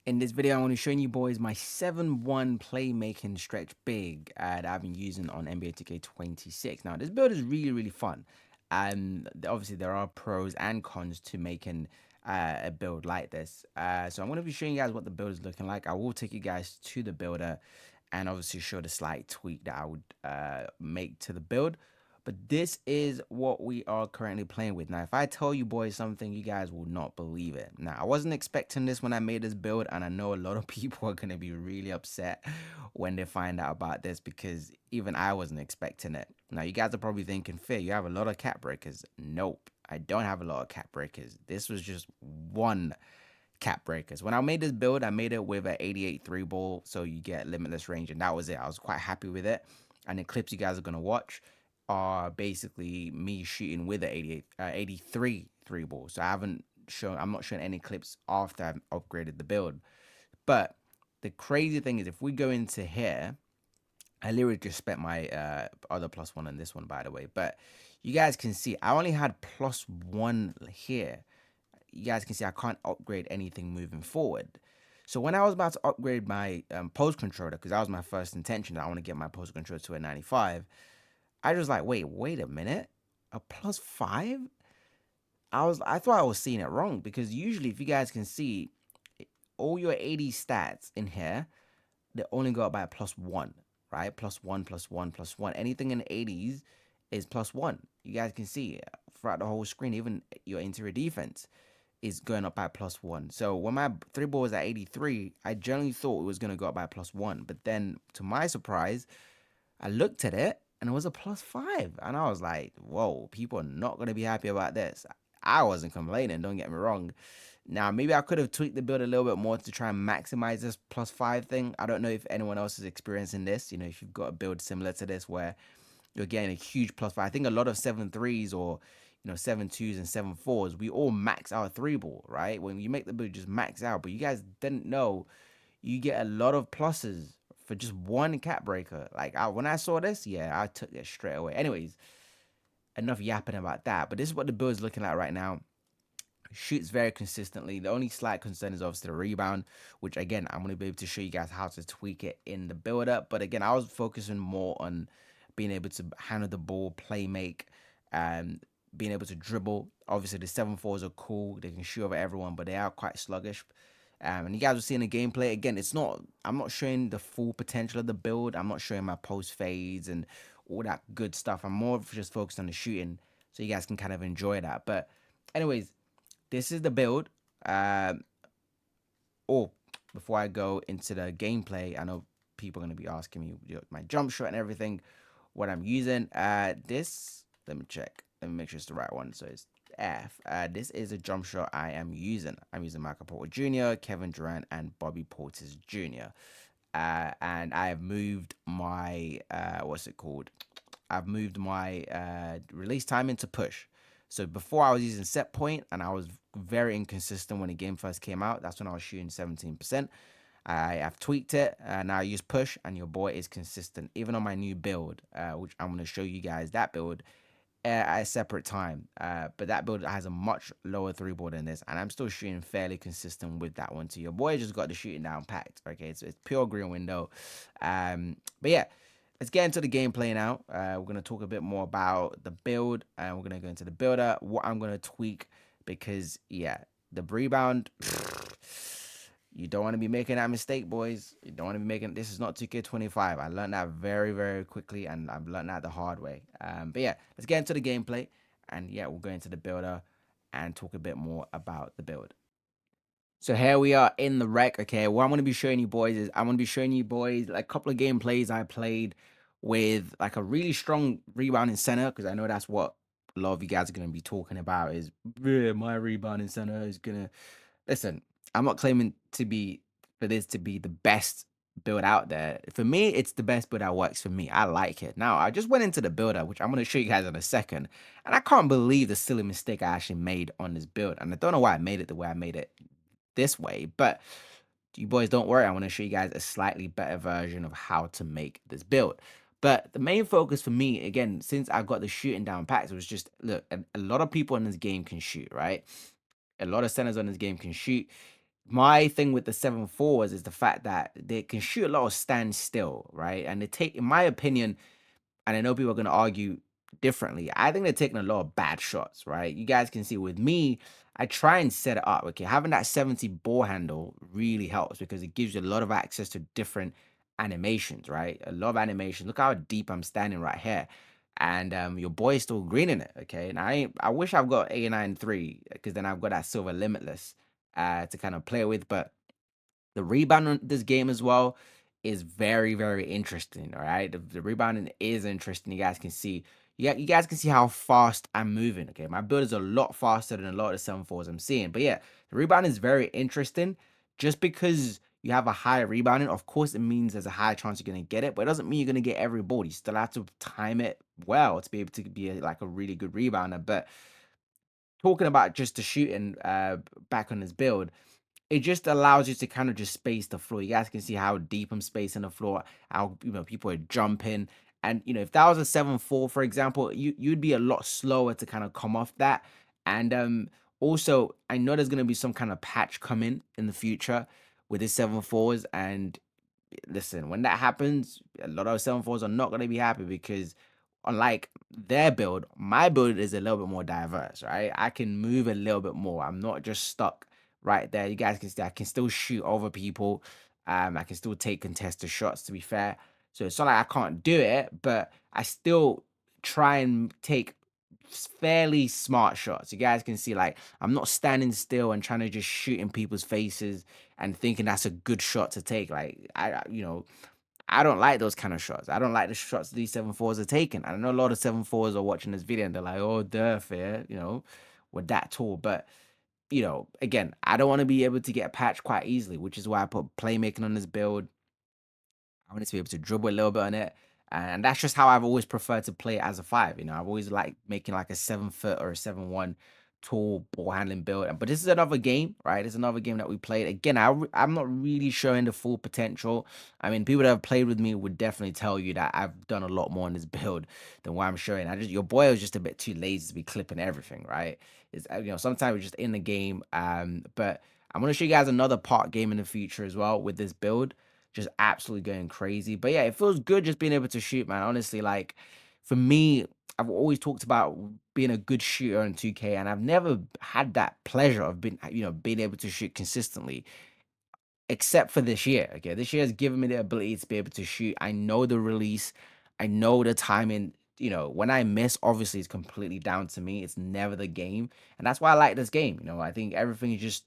In this video, I'm going to show you boys my 7-1 playmaking stretch big that I've been using on NBA 2K26. Now, this build is really fun. And obviously, there are pros and cons to making a build like this. So I'm going to be showing you guys what the build is looking like. I will take you guys to the builder and obviously show the slight tweak that I would make to the build. But this is what we are currently playing with. Now, if I tell you boys something, you guys will not believe it. Now, I wasn't expecting this when I made this build, and I know a lot of people are going to be really upset when they find out about this because even I wasn't expecting it. Now, you guys are probably thinking, Fair, you have a lot of cap breakers. Nope, I don't have a lot of cap breakers. This was just one cap breakers. When I made this build, I made it with an 88 3 ball, so you get limitless range, and that was it. I was quite happy with it. And the clips you guys are going to watch are basically me shooting with the 83 3 ball. So I'm not showing any clips after I've upgraded the build. But the crazy thing is, if we go into here, I literally just spent my other +1 on this one, by the way. But you guys can see I only had +1 here. You guys can see I can't upgrade anything moving forward. So when I was about to upgrade my pose controller, because that was my first intention, I want to get my pose controller to a 95. I was like, wait a minute, a +5? I thought I was seeing it wrong because usually, if you guys can see, all your 80 stats in here, they only go up by a +1, right? +1, +1, +1. Anything in the 80s is +1. You guys can see throughout the whole screen, even your interior defense is going up by +1. So when my 3 ball was at 83, I generally thought it was going to go up by +1. But then, to my surprise, I looked at it and it was a +5. And I was like, whoa, people are not going to be happy about this. I wasn't complaining, don't get me wrong. Now, maybe I could have tweaked the build a little bit more to try and maximize this +5 thing. I don't know if anyone else is experiencing this. If you've got a build similar to this where you're getting a huge +5. I think a lot of 7-3s or 7-2s and 7-4s, we all max our 3 ball, right? When you make the build, just max out. But you guys didn't know you get a lot of pluses for just one cap breaker. Like when I saw this, yeah, I took it straight away. Anyways, enough yapping about that. But this is what the build is looking like right now. Shoots very consistently. The only slight concern is obviously the rebound, which again, I'm going to be able to show you guys how to tweak it in the build up. But again, I was focusing more on being able to handle the ball, play make, and being able to dribble. Obviously, the 7-4s are cool. They can shoot over everyone, but they are quite sluggish. And you guys will see in the gameplay, again, I'm not showing the full potential of the build. I'm not showing my post fades and all that good stuff. I'm more just focused on the shooting so you guys can kind of enjoy that. But anyways, this is the build. Oh, before I go into the gameplay, I know people are going to be asking me my jump shot and everything, what I'm using. Let me check. Let me make sure it's the right one. So it's F. This is a jump shot I am using. I'm using Michael Porter Jr., Kevin Durant, and Bobby Portis Jr. And I have moved my, what's it called? I've moved my release time into push. So before I was using set point and I was very inconsistent when the game first came out. That's when I was shooting 17%. I've tweaked it. Now I use push and your boy is consistent. Even on my new build, which I'm going to show you guys that build at a separate time. But that build has a much lower 3 ball than this. And I'm still shooting fairly consistent with that one too. Your boy just got the shooting down packed. Okay, so it's pure green window. But yeah. Let's get into the gameplay now. We're going to talk a bit more about the build and we're going to go into the builder, what I'm going to tweak because, yeah, the rebound, you don't want to be making that mistake, boys. You don't want to be making, this is not 2K25. I learned that very quickly and I've learned that the hard way. But yeah, let's get into the gameplay and yeah, we'll go into the builder and talk a bit more about the build. So here we are in the rec. Okay, what I'm going to be showing you boys is I'm going to be showing you boys like a couple of gameplays I played with like a really strong rebounding center because I know that's what a lot of you guys are going to be talking about is yeah, my rebounding center is going to listen. I'm not claiming to be for this to be the best build out there. For me, it's the best build that works for me. I like it. Now, I just went into the builder, which I'm going to show you guys in a second, and I can't believe the silly mistake I actually made on this build. And I don't know why I made it the way I made it this way, but you boys don't worry, I want to show you guys a slightly better version of how to make this build. But the main focus for me, again, since I got the shooting down packs, was just look, a lot of people in this game can shoot, right? A lot of centers on this game can shoot. my thing with the 7.4s is the fact that they can shoot a lot of standstill, right? And they take, in my opinion, and I know people are going to argue differently. I think they're taking a lot of bad shots, right? You guys can see with me, I try and set it up. Okay, having that 70 ball handle really helps because it gives you a lot of access to different animations, right? A lot of animation. Look how deep I'm standing right here. And your boy is still greening it. Okay. And I wish I've got 89.3 because then I've got that silver limitless to kind of play with. But the rebound on this game as well is very, very interesting. All right. The rebounding is interesting. You guys can see, you guys can see how fast I'm moving. Okay. My build is a lot faster than a lot of the 7.4s I'm seeing. But yeah, the rebound is very interesting. Just because you have a higher rebounding, of course, it means there's a higher chance you're going to get it, but it doesn't mean you're going to get every ball. You still have to time it well to be able to be like a really good rebounder. But talking about just the shooting back on this build, it just allows you to kind of just space the floor. You guys can see how deep I'm spacing the floor, how people are jumping. And if that was a 7.4, for example, you'd be a lot slower to kind of come off that. And also I know there's gonna be some kind of patch coming in the future with the 7.4s. And listen, when that happens, a lot of 7.4s are not gonna be happy because unlike their build, my build is a little bit more diverse, right? I can move a little bit more. I'm not just stuck right there. You guys can see I can still shoot over people. I can still take contested shots, to be fair. So it's not like I can't do it, but I still try and take fairly smart shots. You guys can see, like, I'm not standing still and trying to just shoot in people's faces and thinking that's a good shot to take. Like, I don't like those kind of shots. I don't like the shots these 7.4s are taking. I know a lot of 7.4s are watching this video and they're like, oh, duh, fair, with that tall. But, again, I don't want to be able to get patched quite easily, which is why I put playmaking on this build. I wanted to be able to dribble a little bit on it. And that's just how I've always preferred to play it as a five. I've always liked making like a 7 foot or a 7-1 tall ball handling build. But this is another game, right? It's another game that we played. Again, I'm not really showing the full potential. I mean, people that have played with me would definitely tell you that I've done a lot more on this build than what I'm showing. Your boy was just a bit too lazy to be clipping everything, right? It's sometimes we're just in the game. But I'm gonna show you guys another part game in the future as well with this build, just absolutely going crazy. But yeah, it feels good just being able to shoot, man. Honestly, like for me, I've always talked about being a good shooter in 2K, and I've never had that pleasure of being able to shoot consistently, except for this year. Okay, this year has given me the ability to be able to shoot. I know the release, I know the timing. When I miss, obviously it's completely down to me. It's never the game, and that's why I like this game. I think everything is just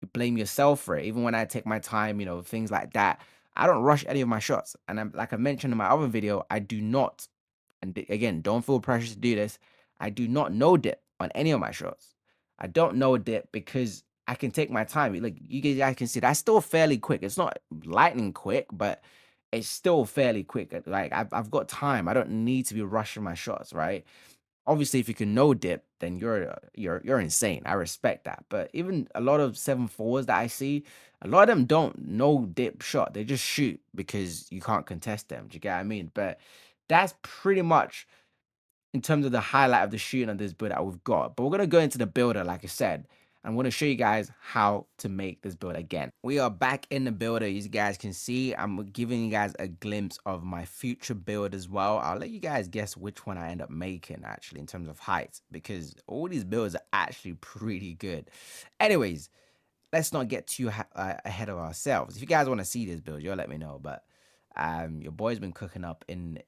you blame yourself for it. Even when I take my time, things like that, I don't rush any of my shots. And like I mentioned in my other video, I do not, and again, don't feel pressure to do this. I do not no dip on any of my shots. I don't no dip because I can take my time. Like you guys can see, that's still fairly quick. It's not lightning quick, but it's still fairly quick. Like I've got time. I don't need to be rushing my shots, right? Obviously, if you can no dip, then you're insane. I respect that. But even a lot of 7.4s that I see, a lot of them don't no dip shot. They just shoot because you can't contest them. Do you get what I mean? But that's pretty much in terms of the highlight of the shooting of this build that we've got. But we're gonna go into the builder, like I said. I'm gonna show you guys how to make this build again. We are back in the builder. You guys can see I'm giving you guys a glimpse of my future build as well. I'll let you guys guess which one I end up making actually in terms of height, because all these builds are actually pretty good. Anyways, let's not get too ahead of ourselves. If you guys want to see this build, you'll let me know. But your boy's been cooking up in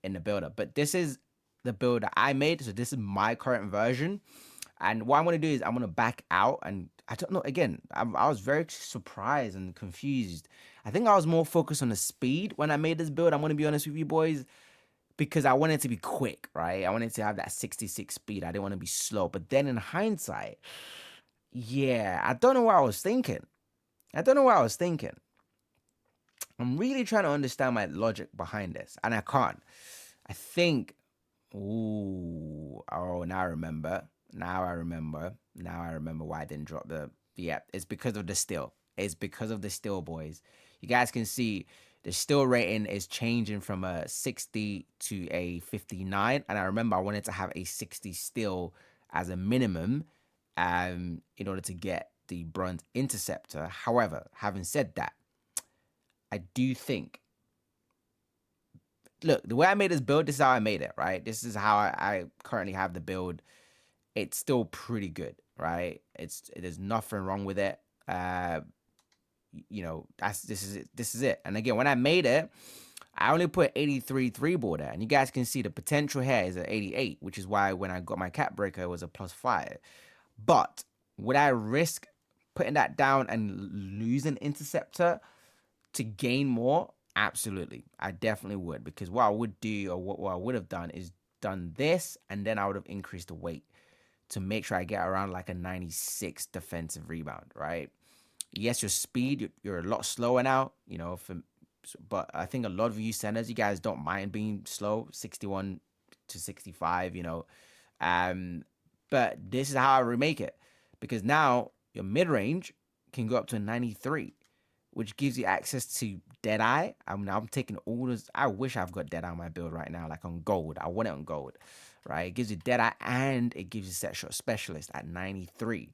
the builder. But this is the build that I made. So this is my current version. And what I'm gonna do is I'm gonna back out, and I don't know. Again, I was very surprised and confused. I think I was more focused on the speed when I made this build. I'm gonna be honest with you boys, because I wanted to be quick, right? I wanted to have that 66 speed. I didn't want to be slow. But then in hindsight, yeah, I don't know what I was thinking. I don't know what I was thinking. I'm really trying to understand my logic behind this, and I can't. I think, ooh, oh, now I remember. Now I remember. Now I remember why I didn't drop the. Yeah, it's because of the still. It's because of the still, boys. You guys can see the still rating is changing from a 60 to a 59. And I remember I wanted to have a 60 still as a minimum, in order to get the bronze interceptor. However, having said that, I do think, look, the way I made this build, this is how I made it, right? This is how I currently have the build. It's still pretty good, right? There's nothing wrong with it. This is it. This is it. And again, when I made it, I only put 83 3 ball there, and you guys can see the potential here is at 88, which is why when I got my cap breaker, it was a +5. But would I risk putting that down and losing interceptor to gain more? Absolutely. I definitely would, because what I would do, or what I would have done, is done this, and then I would have increased the weight to make sure I get around like a 96 defensive rebound, right? Yes, your speed, you're a lot slower now, but I think a lot of you centers, you guys don't mind being slow, 61 to 65, Um, but this is how I remake it, because now your mid range can go up to a 93, which gives you access to Deadeye. I'm taking all this. I wish I've got Deadeye on my build right now, like on gold. I want it on gold, right? It gives you Deadeye and it gives you set shot specialist at 93,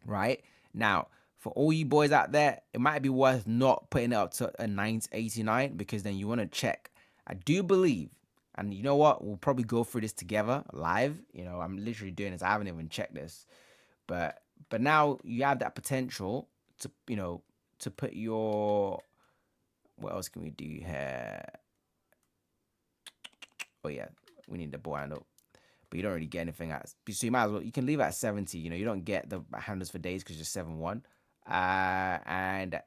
right? Now, for all you boys out there, it might be worth not putting it up to a 89, because then you want to check. I do believe, and you know what? We'll probably go through this together live. I'm literally doing this. I haven't even checked this, but now you have that potential to to put your, what else can we do here? Oh yeah, we need the ball handle, but you don't really get anything at. So you might as well, you can leave it at 70. You don't get the handles for days because you're 7-1. And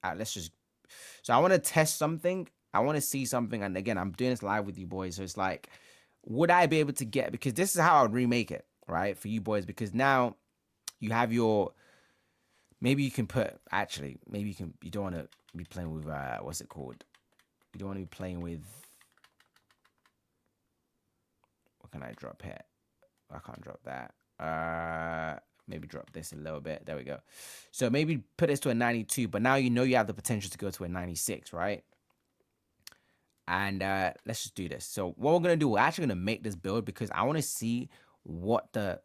let's just. So I want to test something. I want to see something, and again, I'm doing this live with you boys. So it's like, would I be able to get? Because this is how I would remake it, right, for you boys. Because now you have your. Maybe you can put. Actually, maybe you can. You don't want to be playing with what's it called? You don't want to be playing with. What can I drop here? I can't drop that. Maybe drop this a little bit. There we go. So maybe put this to a 92, but now you have the potential to go to a 96, right? And let's just do this. So what we're gonna do, we're actually gonna make this build because I want to see what the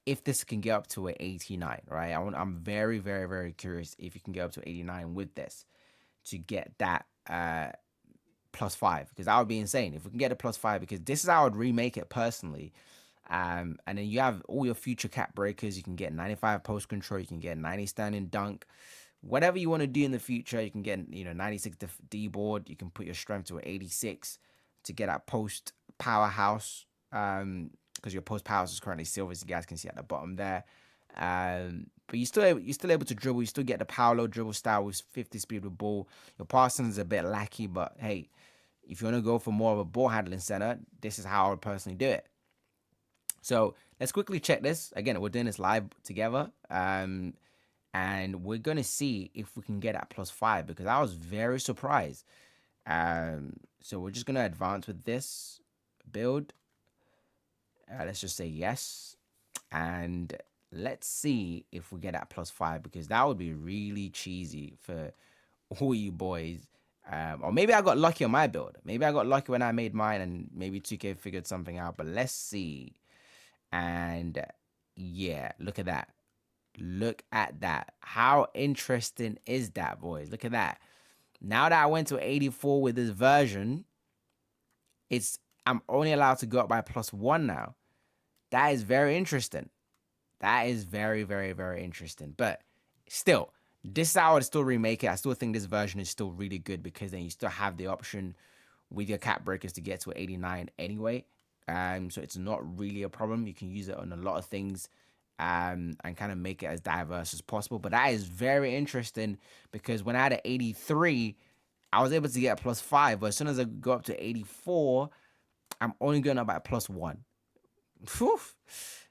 if this can get up to an 89, right? I'm very, very, very curious if you can get up to 89 with this to get that +5, because that would be insane if we can get a +5, because this is how I would remake it personally. And then you have all your future cap breakers. You can get 95 post control. You can get 90 standing dunk. Whatever you want to do in the future, you can get 96 D board. You can put your strength to an 86 to get that post powerhouse. Because your post powerhouse is currently silver, as you guys can see at the bottom there. But you're still able to dribble. You still get the Paolo dribble style with 50 speed with ball. Your passing is a bit lacky, but hey, if you want to go for more of a ball handling center, this is how I would personally do it. So let's quickly check this. Again, we're doing this live together. And we're going to see if we can get at +5, because I was very surprised. So we're just going to advance with this build. Let's just say yes. And let's see if we get at +5, because that would be really cheesy for all you boys. Or maybe I got lucky on my build. Maybe I got lucky when I made mine, and maybe 2K figured something out. But let's see. And yeah, look at that. Look at that. How interesting is that, boys? Look at that. Now that I went to 84 with this version, I'm only allowed to go up by +1 now. That is very interesting. That is very, very, very interesting. But still, this is how I would still remake it. I still think this version is still really good, because then you still have the option with your cap breakers to get to 89 anyway. So it's not really a problem. You can use it on a lot of things, and kind of make it as diverse as possible. But that is very interesting, because when I had an 83, I was able to get a +5. But as soon as I go up to 84, I'm only going up by +1. Whew.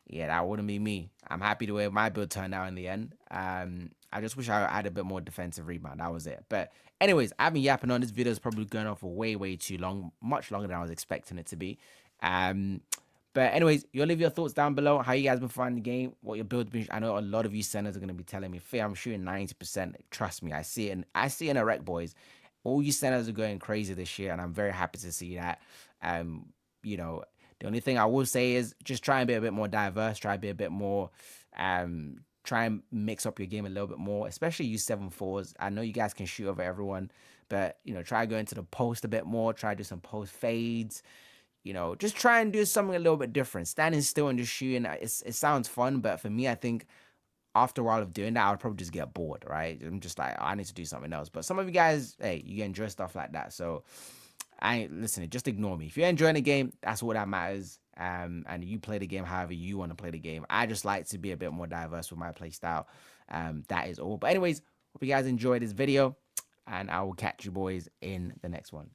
Yeah, that wouldn't be me. I'm happy the way my build turned out in the end. I just wish I had a bit more defensive rebound. That was it. But anyways, I've been yapping on. This video is probably going on for way, way too long. Much longer than I was expecting it to be. But anyways, you'll leave your thoughts down below. How you guys been finding the game? What your build been? I know a lot of you centers are going to be telling me, "Fair, I'm shooting 90%. Trust me, I see it. And I see it in a wreck, boys. All you centers are going crazy this year, and I'm very happy to see that. You know, the only thing I will say is just try and be a bit more diverse. Try and be a bit more Try and mix up your game a little bit more, especially use 7-4s. I know you guys can shoot over everyone, but try going to the post a bit more. Try to do some post fades. Just try and do something a little bit different. Standing still and just shooting, it sounds fun, but for me, I think after a while of doing that, I would probably just get bored, right? I'm just like, I need to do something else. But some of you guys, hey, you enjoy stuff like that. So I ain't listening. Just ignore me. If you're enjoying the game, that's all that matters. And you play the game however you want to play the game. I just like to be a bit more diverse with my play style. That is all. But anyways, hope you guys enjoyed this video, and I will catch you boys in the next one.